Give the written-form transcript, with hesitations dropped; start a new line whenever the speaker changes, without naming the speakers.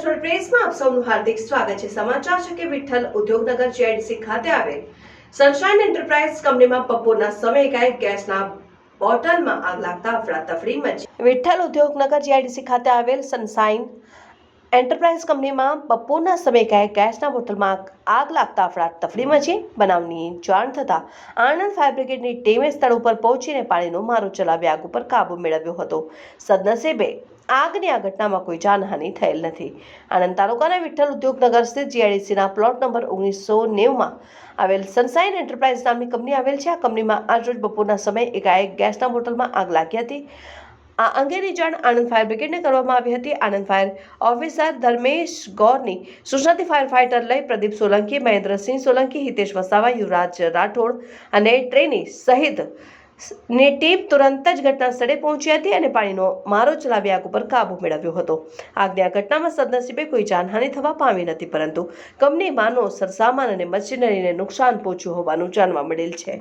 Cultural પ્રેસમાં આપ સૌનું હાર્દિક સ્વાગત છે। સમાચાર છે કે વિઠ્ઠલ ઉદ્યોગનગર જીઆઈડીસી ખાતે આવેલ સનશાઇન એન્ટરપ્રાઇઝ કંપનીમાં બપોરના સમયે એકાએક ગેસના બોટલમાં આગ લાગતા અફરાતફરી મચી। વિઠ્ઠલ ઉદ્યોગનગર જીઆઈડીસી ખાતે આવેલ સનશાઇન એન્ટરપ્રાઇઝ કંપનીમાં બપોરના સમયે એકાએક ગેસના બોટલમાં આગ લાગતા અફરાતફરી મચી। બનાવની જાણ થતાં આણંદ ફાયર બ્રિગેડની ટીમે સ્થળ ઉપર પહોંચીને પાણીનો મારો ચલાવી આગ ઉપર કાબુ મેળવ્યો હતો। સદનસીબે આગની આ ઘટનામાં કોઈ જાનહાનિ થયેલ નથી। આણંદ તાલુકાના વિઠ્ઠલ ઉદ્યોગનગર સ્થિત જીઆઈડીસીના પ્લોટ નંબર 1990માં આવેલ સનશાઇન એન્ટરપ્રાઇઝ નામની કંપની આવેલ છે। આ કંપનીમાં આજરોજ બપોરના સમયે એકાએક ગેસના બોટલમાં આગ લાગી હતી। આ અંગેની જાણ આણંદ ફાયર બ્રિગેડને કરવામાં આવી હતી। આણંદ ફાયર ઓફિસર ધર્મેશ ગૌરની સૂચનાથી ફાયર ફાઇટર લઈ પ્રદીપ સોલંકી, મહેન્દ્રસિંહ સોલંકી, હિતેશ વસાવા, યુવરાજ રાઠોડ અને ટ્રેની સહિત ની ટીમ તુરંત જ ઘટના સ્થળે પહોંચી હતી અને પાણીનો મારો ચલાવી આગ ઉપર કાબુ મેળવ્યો હતો। આગની આ ઘટનામાં સદનસીબે કોઈ જાનહાનિ થવા પામી નથી, પરંતુ કંપનીમાંનો સરસામાન અને મશીનરીને નુકસાન પહોંચ્યું હોવાનું જાણવા મળેલ છે।